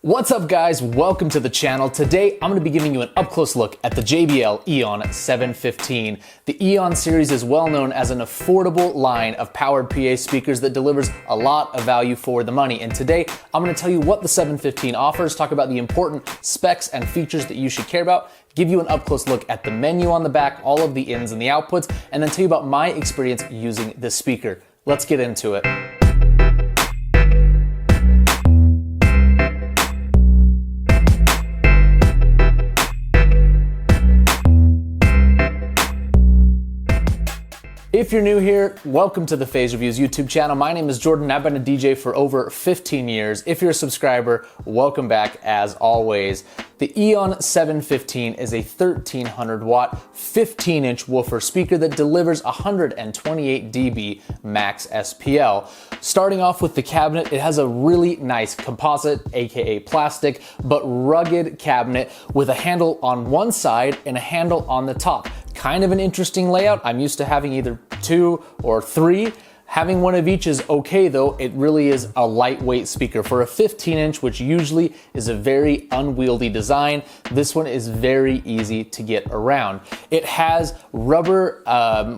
What's up guys, welcome to the channel. Today I'm going to be giving you an up-close look at the JBL EON715. The EON series is well known as an affordable line of powered PA speakers that delivers a lot of value for the money. And today I'm going to tell you what the 715 offers, talk about the important specs and features that you should care about, give you an up-close look at the menu on the back, all of the ins and the outputs, and then tell you about my experience using this speaker. Let's get into it. If you're new here, welcome to the Phase Reviews YouTube channel. My name is Jordan. I've been a DJ for over 15 years. If you're a subscriber, welcome back as always. The EON715 is a 1300 watt, 15-inch woofer speaker that delivers 128 dB max SPL. Starting off with the cabinet, it has a really nice composite, aka plastic, but rugged cabinet with a handle on one side and a handle on the top. Kind of an interesting layout. I'm used to having either 2 or 3. Having one of each is okay though. It really is a lightweight speaker. For a 15-inch, which usually is a very unwieldy design, this one is very easy to get around. It has rubber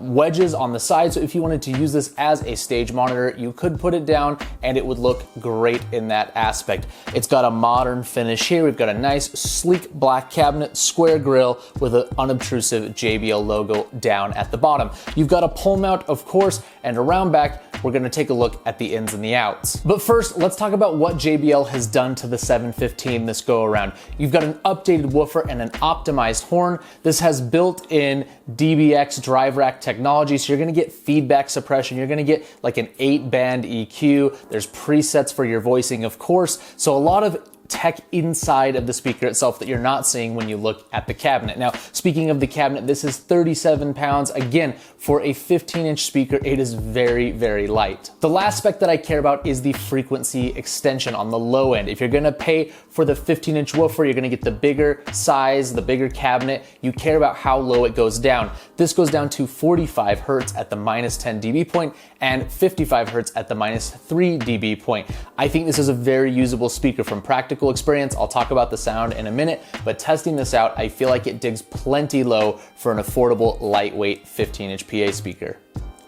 wedges on the side, so if you wanted to use this as a stage monitor, you could put it down and it would look great in that aspect. It's got a modern finish here. We've got a nice, sleek black cabinet, square grille with an unobtrusive JBL logo down at the bottom. You've got a pole mount, of course, and around back, we're gonna take a look at the ins and the outs. But first, let's talk about what JBL has done to the 715 this go around. You've got an updated woofer and an optimized horn. This has built-in DBX drive rack technology, so you're gonna get feedback suppression. You're gonna get like an 8-band EQ. There's presets for your voicing, of course. So a lot of tech inside of the speaker itself that you're not seeing when you look at the cabinet. Now, speaking of the cabinet, this is 37 pounds. Again, for a 15-inch speaker, it is very, very light. The last spec that I care about is the frequency extension on the low end. If you're gonna pay for the 15-inch woofer, you're gonna get the bigger size, the bigger cabinet. You care about how low it goes down. This goes down to 45 hertz at the -10 dB point and 55 hertz at the -3 dB point. I think this is a very usable speaker from practical experience. I'll talk about the sound in a minute, but testing this out, I feel like it digs plenty low for an affordable, lightweight 15-inch PA speaker.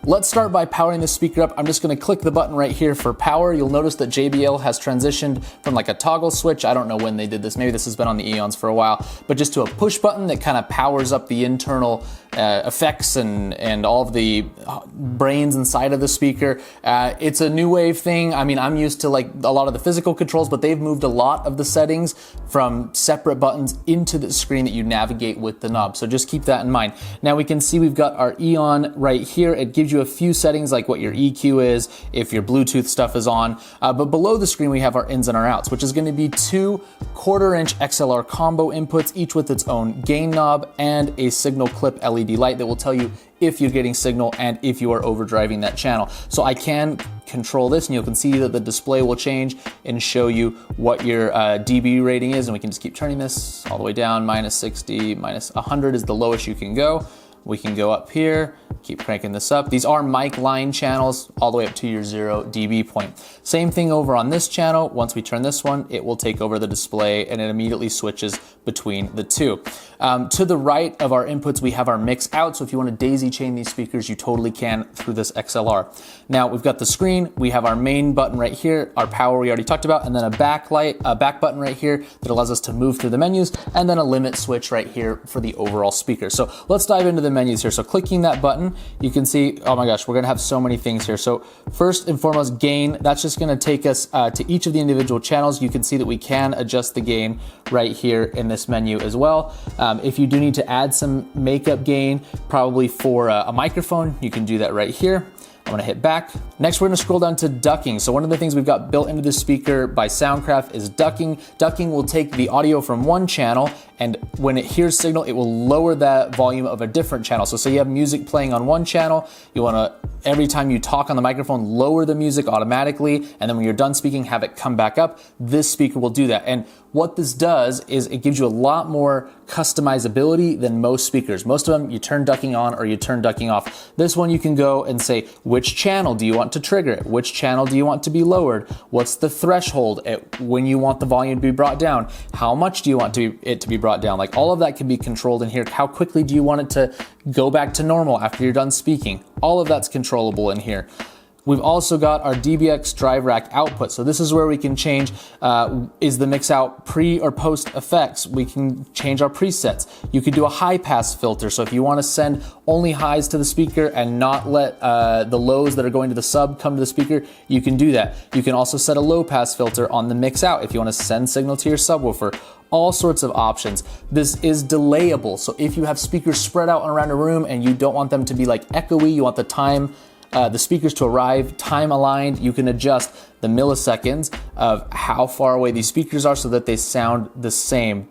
Let's start by powering this speaker up. I'm just gonna click the button right here for power. You'll notice that JBL has transitioned from like a toggle switch. I don't know when they did this. Maybe this has been on the EONs for a while, but just to a push button that kind of powers up the internal effects and all of the brains inside of the speaker. It's a new wave thing. I mean, I'm used to like a lot of the physical controls, but they've moved a lot of the settings from separate buttons into the screen that you navigate with the knob. So just keep that in mind. Now we can see we've got our EON right here. It gives you a few settings like what your EQ is, if your Bluetooth stuff is on, but below the screen we have our ins and our outs, which is going to be 2 1/4-inch XLR combo inputs, each with its own gain knob and a signal clip LED light that will tell you if you're getting signal and if you are overdriving that channel. So I can control this and you can see that the display will change and show you what your dB rating is, and we can just keep turning this all the way down. -60, -100 is the lowest you can go. We can go up here, keep cranking this up. These are mic line channels all the way up to your 0 dB point. Same thing over on this channel. Once we turn this one, it will take over the display and it immediately switches between the two. To the right of our inputs, we have our mix out. So if you want to daisy chain these speakers, you totally can through this XLR. Now we've got the screen. We have our main button right here, our power we already talked about, and then a back button right here that allows us to move through the menus, and then a limit switch right here for the overall speaker. So let's dive into the menus here. So clicking that button, you can see, oh my gosh, we're gonna have so many things here. So first and foremost, gain. That's just gonna take us to each of the individual channels. You can see that we can adjust the gain right here in this menu as well. If you do need to add some makeup gain, probably for a microphone, you can do that right here. I'm gonna hit back. Next, we're gonna scroll down to ducking. So one of the things we've got built into this speaker by Soundcraft is ducking. Ducking will take the audio from one channel and when it hears signal, it will lower that volume of a different channel. So say you have music playing on one channel, you wanna, every time you talk on the microphone, lower the music automatically, and then when you're done speaking, have it come back up. This speaker will do that. And what this does is it gives you a lot more customizability than most speakers. Most of them, you turn ducking on or you turn ducking off. This one, you can go and say, which channel do you want to trigger it? Which channel do you want to be lowered? What's the threshold at when you want the volume to be brought down? How much do you want it to be brought down? Like, all of that can be controlled in here. How quickly do you want it to go back to normal after you're done speaking? All of that's controllable in here. We've also got our DBX drive rack output. So this is where we can change, is the mix out pre or post effects? We can change our presets. You could do a high pass filter. So if you want to send only highs to the speaker and not let the lows that are going to the sub come to the speaker, you can do that. You can also set a low pass filter on the mix out if you want to send signal to your subwoofer. All sorts of options. This is delayable. So if you have speakers spread out around a room and you don't want them to be like echoey, you want the time, the speakers to arrive time aligned, you can adjust the milliseconds of how far away these speakers are so that they sound the same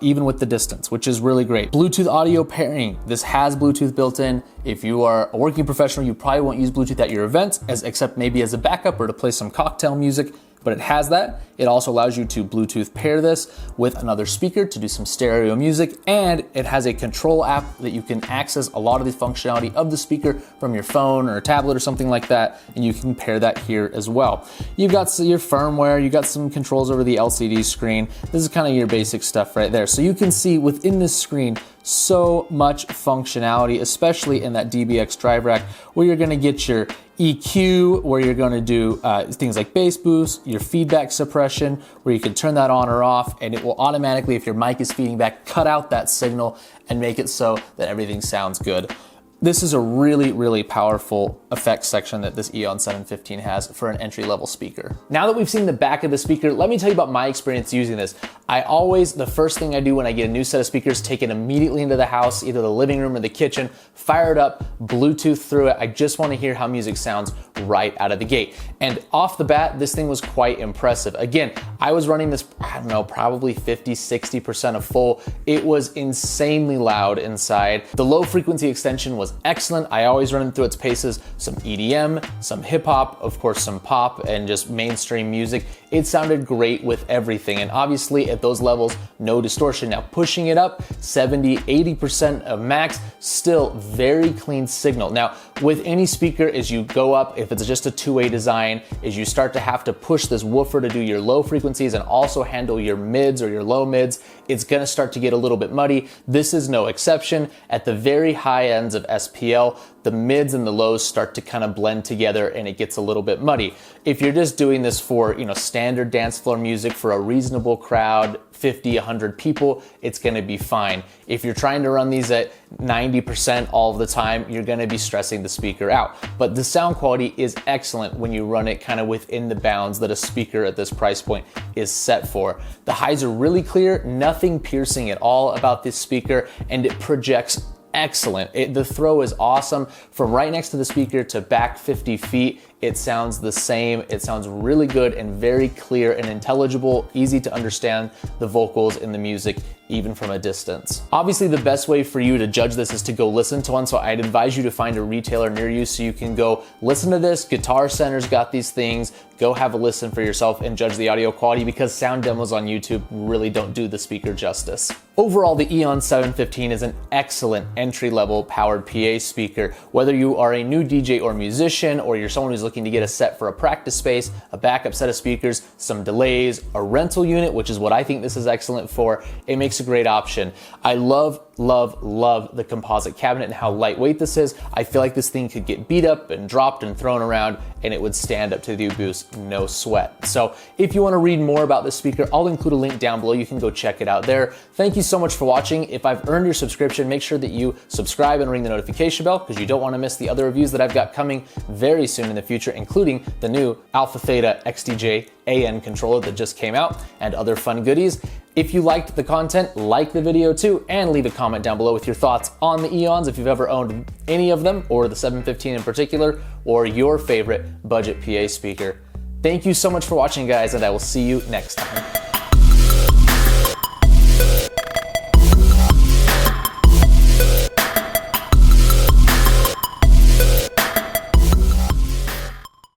even with the distance, which is really great. Bluetooth audio pairing. This has Bluetooth built in. If you are a working professional, you probably won't use Bluetooth at your events, except maybe as a backup or to play some cocktail music, but it has that. It also allows you to Bluetooth pair this with another speaker to do some stereo music, and it has a control app that you can access a lot of the functionality of the speaker from your phone or a tablet or something like that, and you can pair that here as well. You've got your firmware, you got some controls over the LCD screen. This is kind of your basic stuff right there. So you can see within this screen so much functionality, especially in that DBX drive rack, where you're gonna get your EQ, where you're gonna do things like bass boost, your feedback suppression, where you can turn that on or off, and it will automatically, if your mic is feeding back, cut out that signal and make it so that everything sounds good. This is a really, really powerful effects section that this EON 715 has for an entry-level speaker. Now that we've seen the back of the speaker, let me tell you about my experience using this. The first thing I do when I get a new set of speakers, take it immediately into the house, either the living room or the kitchen, fire it up, Bluetooth through it. I just want to hear how music sounds right out of the gate. And off the bat, this thing was quite impressive. Again, I was running this, I don't know, probably 50-60% of full. It was insanely loud inside. The low frequency extension was excellent. I always run it through its paces, some EDM, some hip hop, of course some pop, and just mainstream music. It sounded great with everything, and obviously at those levels, no distortion. Now pushing it up 70-80% of max, still very clean signal. Now with any speaker, as you go up, if it's just a two-way design, is you start to have to push this woofer to do your low frequencies and also handle your mids or your low mids, it's gonna start to get a little bit muddy. This is no exception. At the very high ends of SPL, the mids and the lows start to kind of blend together and it gets a little bit muddy. If you're just doing this for, standard dance floor music for a reasonable crowd, 50, 100 people, it's gonna be fine. If you're trying to run these at 90% all of the time, you're gonna be stressing the speaker out. But the sound quality is excellent when you run it kind of within the bounds that a speaker at this price point is set for. The highs are really clear, nothing piercing at all about this speaker, and it projects excellent. The throw is awesome. From right next to the speaker to back 50 feet, it sounds the same. It sounds really good and very clear and intelligible, easy to understand the vocals and the music even from a distance. Obviously, the best way for you to judge this is to go listen to one, so I'd advise you to find a retailer near you so you can go listen to this. Guitar Center's got these things. Go have a listen for yourself and judge the audio quality, because sound demos on YouTube really don't do the speaker justice. Overall, the EON 715 is an excellent entry-level powered PA speaker. Whether you are a new DJ or musician, or you're someone who's looking to get a set for a practice space, a backup set of speakers, some delays, a rental unit, which is what I think this is excellent for, it makes a great option. I love the composite cabinet and how lightweight this is. I feel like this thing could get beat up and dropped and thrown around and it would stand up to the abuse, no sweat. So if you want to read more about this speaker, I'll include a link down below. You can go check it out there. Thank you so much for watching. If I've earned your subscription, make sure that you subscribe and ring the notification bell, because you don't want to miss the other reviews that I've got coming very soon in the future, including the new Alpha Theta XDJ AN controller that just came out and other fun goodies. If you liked the content, like the video too, and leave a comment down below with your thoughts on the EONs, if you've ever owned any of them, or the 715 in particular, or your favorite budget PA speaker. Thank you so much for watching, guys, and I will see you next time.